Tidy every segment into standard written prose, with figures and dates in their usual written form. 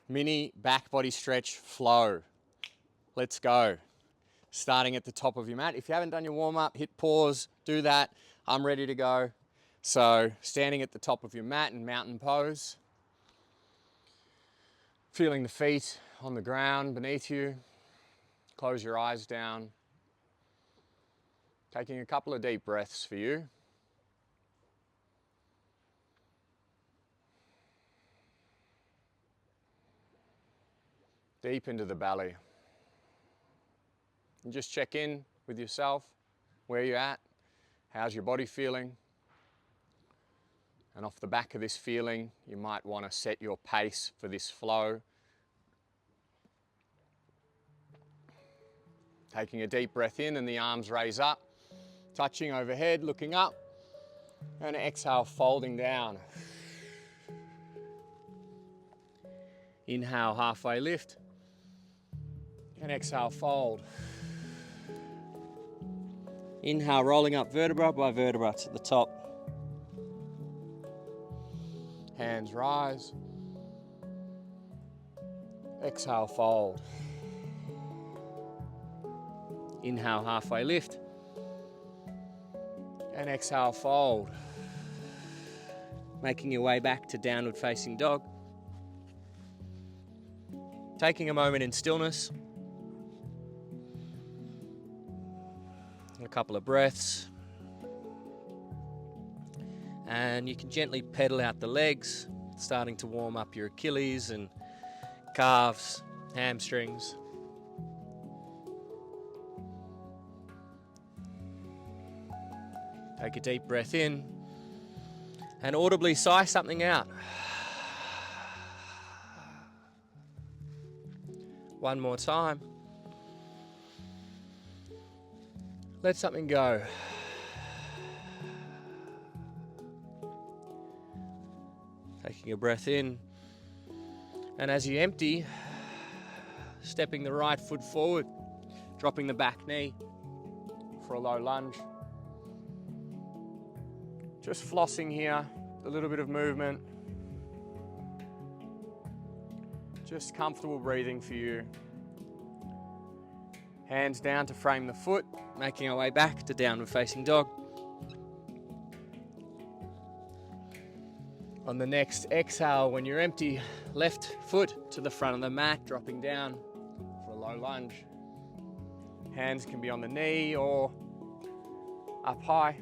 Mini back body stretch flow. Let's go. Starting at the top of your mat. If you haven't done your warm up, hit pause, do that. I'm ready to go. So standing at the top of your mat in mountain pose. Feeling the feet on the ground beneath you. Close your eyes down. Taking a couple of deep breaths for you. Deep into the belly. And just check in with yourself, where you're at, how's your body feeling. And off the back of this feeling, you might want to set your pace for this flow. Taking a deep breath in and the arms raise up, touching overhead, looking up, and exhale, folding down. Inhale, halfway lift, and exhale, fold. Inhale, rolling up vertebra by vertebra to the top. Hands rise. Exhale, fold. Inhale, halfway lift. And exhale, fold. Making your way back to downward facing dog. Taking a moment in stillness. A couple of breaths. And you can gently pedal out the legs, starting to warm up your Achilles and calves, hamstrings. Take a deep breath in and audibly sigh something out. One more time. Let something go. Taking a breath in, and as you empty, stepping the right foot forward, dropping the back knee for a low lunge. Just flossing here, a little bit of movement. Just comfortable breathing for you. Hands down to frame the foot, making our way back to downward facing dog. On the next exhale, when you're empty, left foot to the front of the mat, dropping down for a low lunge. Hands can be on the knee or up high.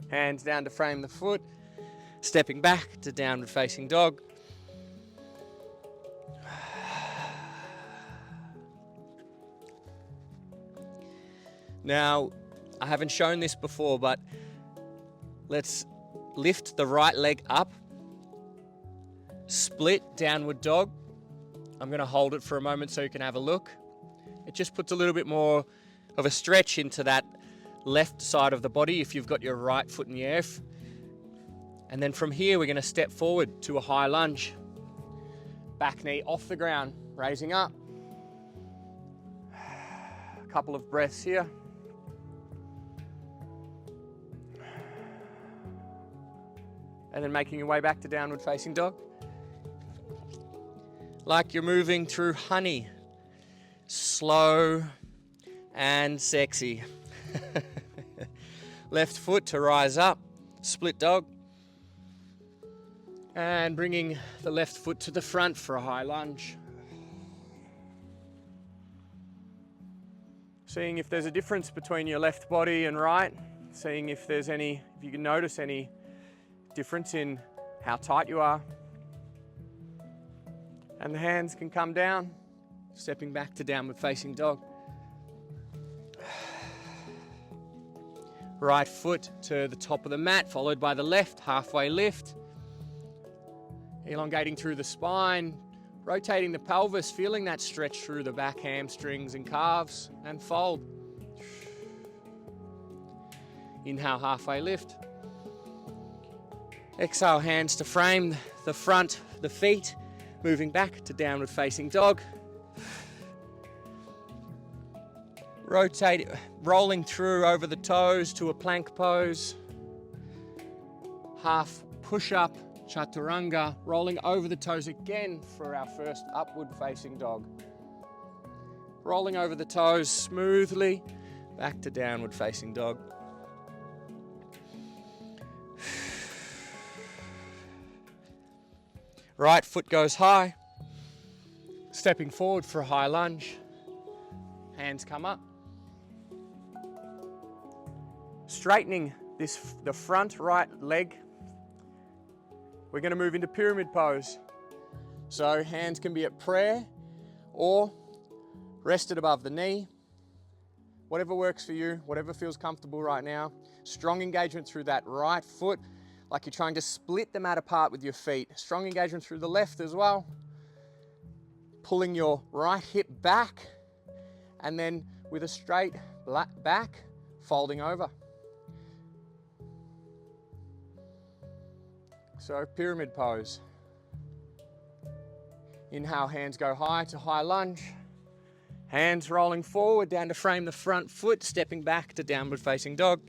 Hands down to frame the foot, stepping back to downward facing dog. Now, I haven't shown this before, but let's lift the right leg up, split downward dog. I'm going to hold it for a moment so you can have a look. It just puts a little bit more of a stretch into that left side of the body if you've got your right foot in the air. And then from here, we're going to step forward to a high lunge. Back knee off the ground, raising up. A couple of breaths here. And then making your way back to downward facing dog. Like you're moving through honey. Slow and sexy. Left foot to rise up, split dog. And bringing the left foot to the front for a high lunge. Seeing if there's a difference between your left body and right. Seeing if you can notice any difference in how tight you are. And the hands can come down, stepping back to downward facing dog. Right foot to the top of the mat, followed by the left, halfway lift. Elongating through the spine, rotating the pelvis, feeling that stretch through the back hamstrings and calves, and fold. Inhale, halfway lift. Exhale, hands to frame the front, the feet, moving back to downward facing dog. Rotate, rolling through over the toes to a plank pose. half push-up, chaturanga, rolling over the toes again for our first upward facing dog. Rolling over the toes smoothly, back to downward facing dog. Right foot goes high, stepping forward for a high lunge. Hands come up. Straightening the front right leg. We're going to move into pyramid pose. So hands can be at prayer or rested above the knee. Whatever works for you, whatever feels comfortable right now. Strong engagement through that right foot, like you're trying to split the mat apart with your feet. Strong engagement through the left as well. Pulling your right hip back, and then with a straight back, folding over. So pyramid pose. Inhale, hands go high to high lunge. Hands rolling forward down to frame the front foot, stepping back to downward facing dog.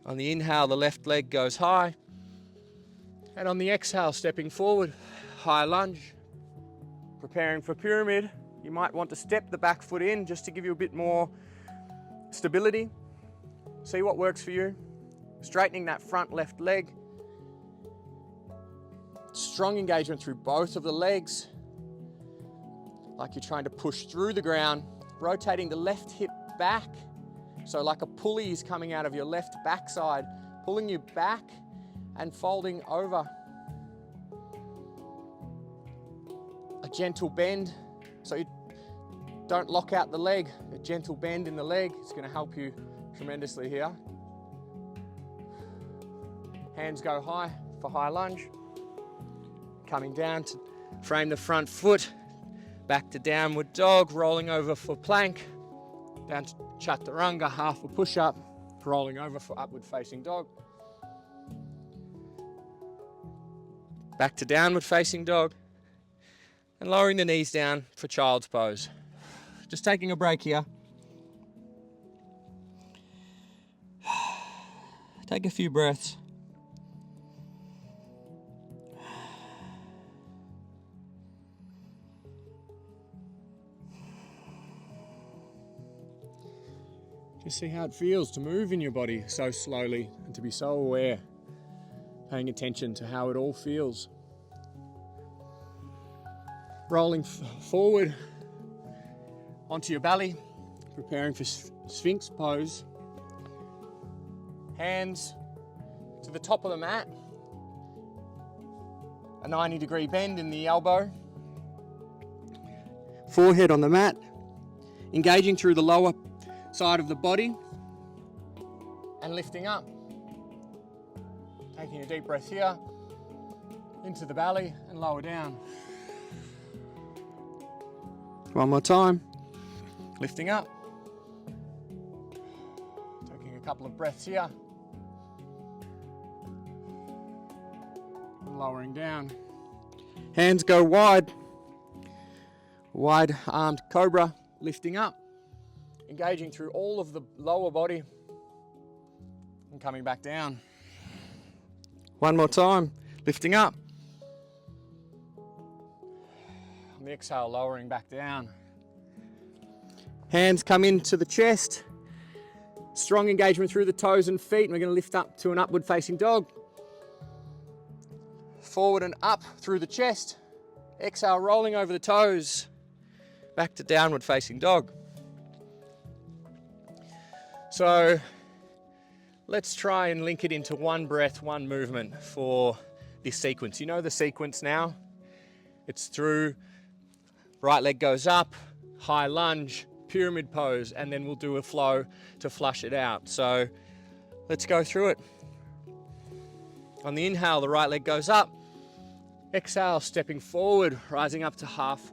On the inhale, the left leg goes high. And on the exhale, stepping forward, high lunge. Preparing for pyramid, you might want to step the back foot in just to give you a bit more stability. See what works for you. Straightening that front left leg. Strong engagement through both of the legs, like you're trying to push through the ground. Rotating the left hip back, so like a pulley is coming out of your left backside, pulling you back and folding over. A gentle bend, so you don't lock out the leg. A gentle bend in the leg is going to help you tremendously here. Hands go high for high lunge. Coming down to frame the front foot, back to downward dog, rolling over for plank, down to chaturanga, half a push-up, rolling over for upward facing dog. Back to downward facing dog, and lowering the knees down for child's pose. Just taking a break here. Take a few breaths. Just see how it feels to move in your body so slowly and to be so aware, paying attention to how it all feels. Rolling forward onto your belly, preparing for Sphinx pose. Hands to the top of the mat, a 90-degree bend in the elbow. Forehead on the mat, engaging through the lower side of the body and lifting up. Taking a deep breath here into the belly and lower down. One more time. Lifting up. Taking a couple of breaths here. And lowering down. Hands go wide. Wide armed cobra, lifting up. Engaging through all of the lower body and coming back down. One more time, lifting up. On the exhale, lowering back down. Hands come into the chest. Strong engagement through the toes and feet. And we're going to lift up to an upward facing dog. Forward and up through the chest. Exhale, rolling over the toes. Back to downward facing dog. So let's try and link it into one breath, one movement for this sequence. You know the sequence now? It's through right leg goes up, high lunge, pyramid pose, and then we'll do a flow to flush it out. So let's go through it. On the inhale, the right leg goes up. Exhale, stepping forward, rising up to half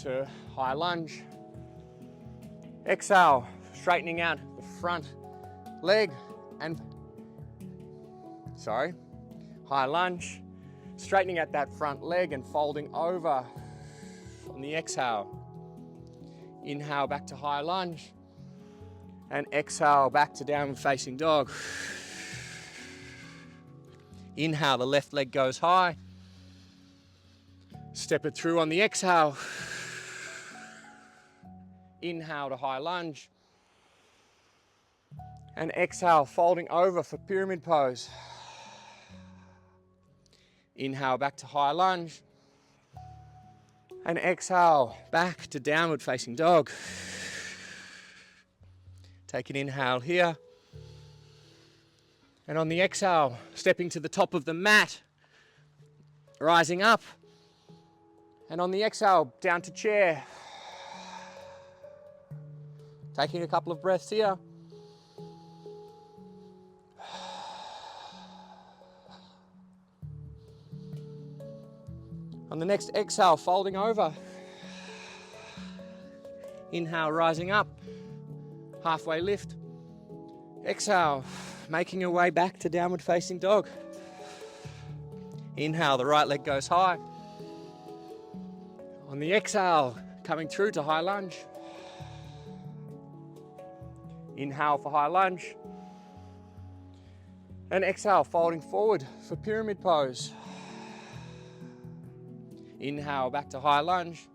to high lunge. Exhale, straightening out the front leg and, high lunge. Straightening out that front leg and folding over on the exhale. Inhale back to high lunge. And exhale, back to downward facing dog. Inhale, the left leg goes high. Step it through on the exhale. Inhale to high lunge. And exhale, folding over for pyramid pose. Inhale, back to high lunge. And exhale, back to downward facing dog. Take an inhale here. And on the exhale, stepping to the top of the mat, rising up. And on the exhale, down to chair. Taking a couple of breaths here. On the next exhale, folding over. Inhale, rising up. Halfway lift. Exhale, making your way back to downward facing dog. Inhale, the right leg goes high. On the exhale, coming through to high lunge. Inhale for high lunge. And exhale, folding forward for pyramid pose. Inhale, back to high lunge.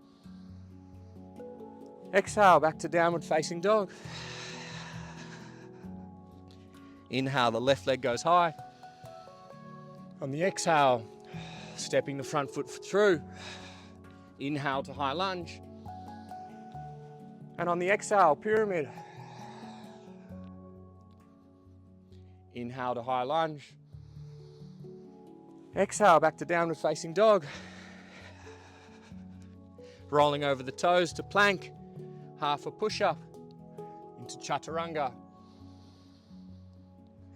Exhale, back to downward facing dog. Inhale, the left leg goes high. On the exhale, stepping the front foot through. Inhale to high lunge. And on the exhale, pyramid. Inhale to high lunge. Exhale, back to downward facing dog. Rolling over the toes to plank. Half a push-up into chaturanga.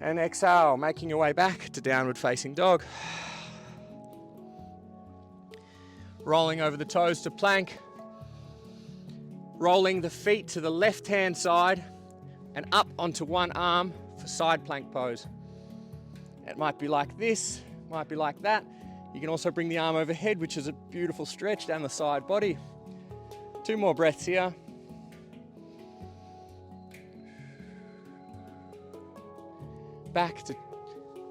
And exhale, making your way back to downward facing dog. Rolling over the toes to plank. Rolling the feet to the left-hand side and up onto one arm for side plank pose. It might be like this, might be like that. You can also bring the arm overhead, which is a beautiful stretch down the side body. 2 more breaths here. Back to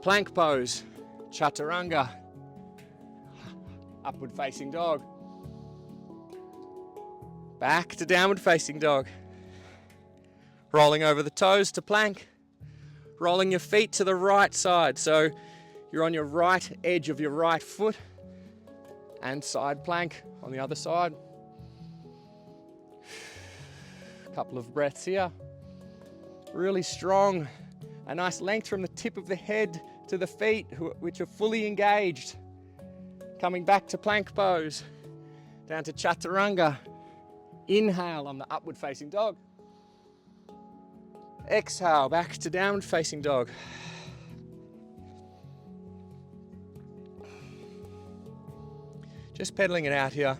plank pose, chaturanga, upward facing dog. Back to downward facing dog. Rolling over the toes to plank. Rolling your feet to the right side, so you're on your right edge of your right foot. And side plank on the other side. A couple of breaths here. Really strong. A nice length from the tip of the head to the feet, which are fully engaged. Coming back to plank pose. Down to chaturanga. Inhale on the upward facing dog. Exhale, back to downward facing dog. Just pedaling it out here.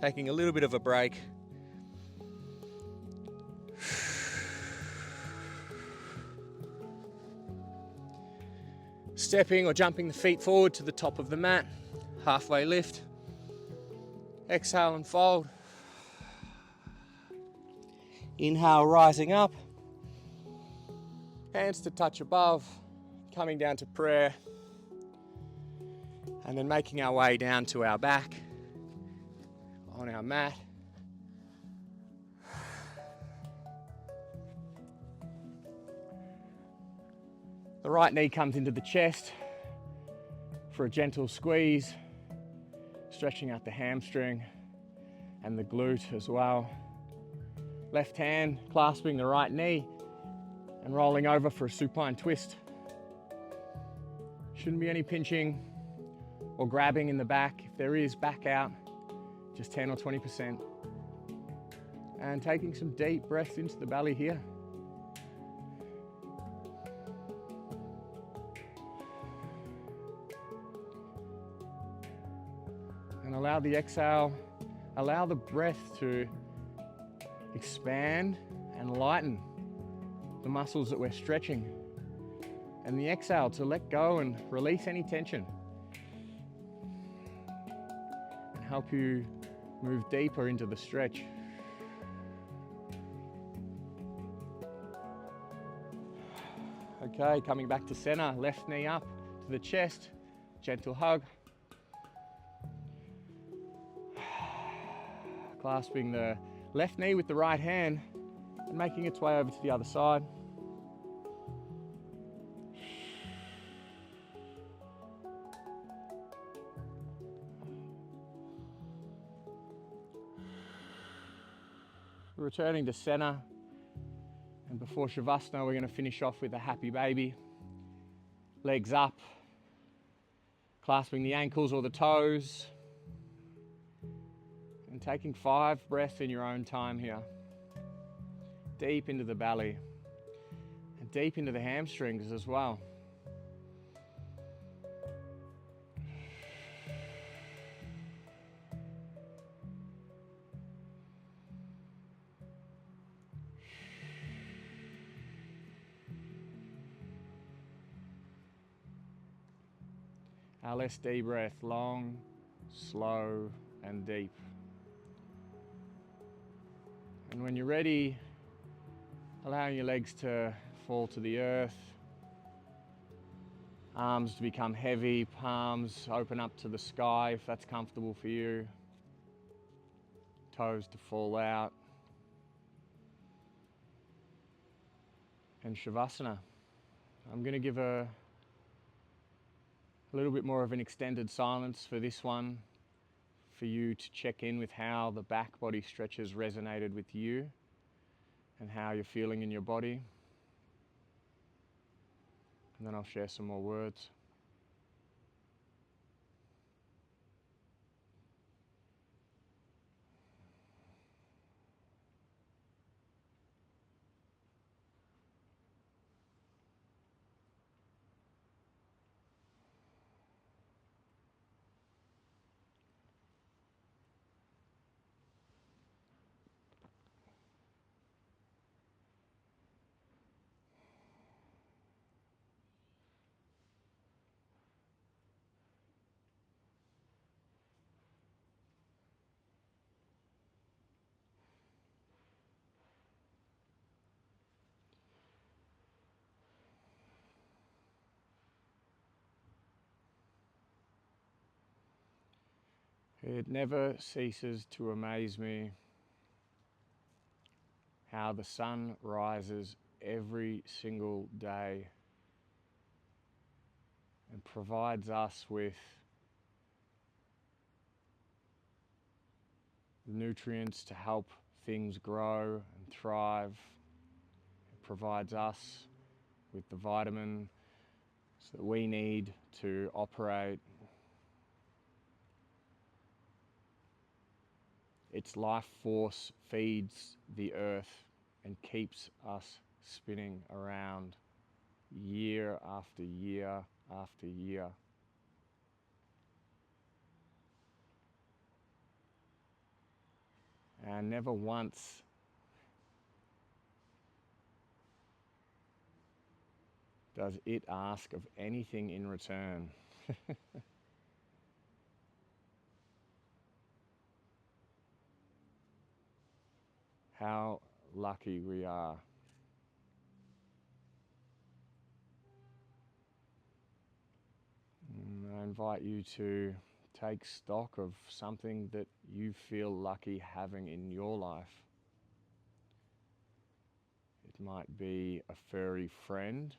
Taking a little bit of a break. Stepping or jumping the feet forward to the top of the mat. Halfway lift. Exhale and fold. Inhale, rising up. Hands to touch above. Coming down to prayer. And then making our way down to our back on our mat. The right knee comes into the chest for a gentle squeeze, stretching out the hamstring and the glute as well. Left hand clasping the right knee and rolling over for a supine twist. Shouldn't be any pinching or grabbing in the back. If there is, back out, just 10 or 20%. And taking some deep breaths into the belly here. And allow the exhale, allow the breath to expand and lighten the muscles that we're stretching. And the exhale to let go and release any tension. And help you move deeper into the stretch. Okay, coming back to center, left knee up to the chest, gentle hug. Clasping the left knee with the right hand and making its way over to the other side. Returning to center, and before Shavasana we're going to finish off with a happy baby. Legs up, clasping the ankles or the toes, and taking 5 breaths in your own time here. Deep into the belly and deep into the hamstrings as well. LSD breath, long, slow, and deep. And when you're ready, allowing your legs to fall to the earth, arms to become heavy, palms open up to the sky if that's comfortable for you, toes to fall out, and Shavasana. I'm going to give a little bit more of an extended silence for this one, for you to check in with how the back body stretches resonated with you and how you're feeling in your body. And then I'll share some more words. It never ceases to amaze me how the sun rises every single day and provides us with nutrients to help things grow and thrive. It provides us with the vitamin that we need to operate. Its life force feeds the earth and keeps us spinning around year after year after year. And never once does it ask of anything in return. How lucky we are. And I invite you to take stock of something that you feel lucky having in your life. It might be a furry friend.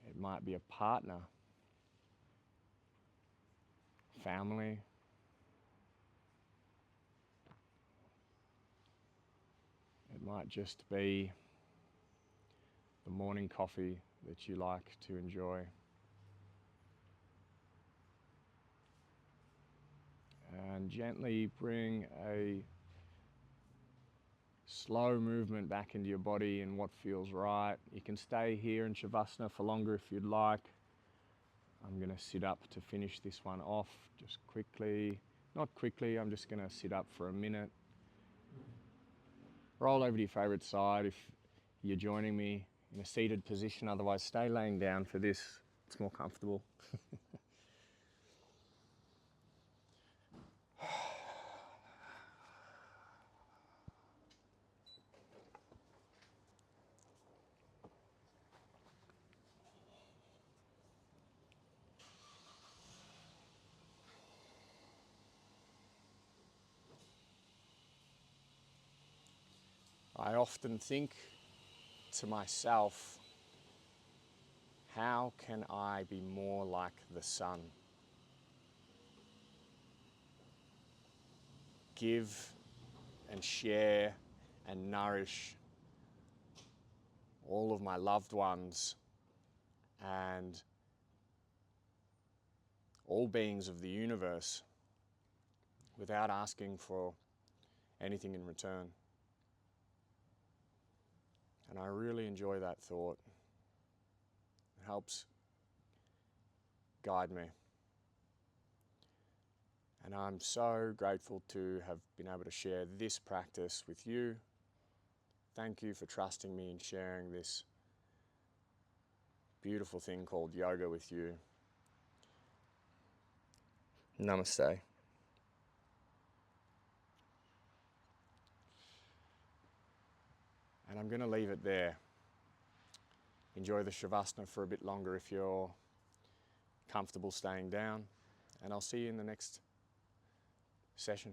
It might be a partner, family. It might just be the morning coffee that you like to enjoy. And gently bring a slow movement back into your body and what feels right. You can stay here in Shavasana for longer if you'd like. I'm going to sit up to finish this one off just quickly. Not quickly, I'm just going to sit up for a minute. Roll over to your favorite side if you're joining me in a seated position. Otherwise, stay laying down for this. It's more comfortable. I often think to myself, how can I be more like the sun? Give and share and nourish all of my loved ones and all beings of the universe without asking for anything in return. And I really enjoy that thought. It helps guide me. And I'm so grateful to have been able to share this practice with you. Thank you for trusting me in sharing this beautiful thing called yoga with you. Namaste. And I'm going to leave it there. Enjoy the Shavasana for a bit longer if you're comfortable staying down. And I'll see you in the next session.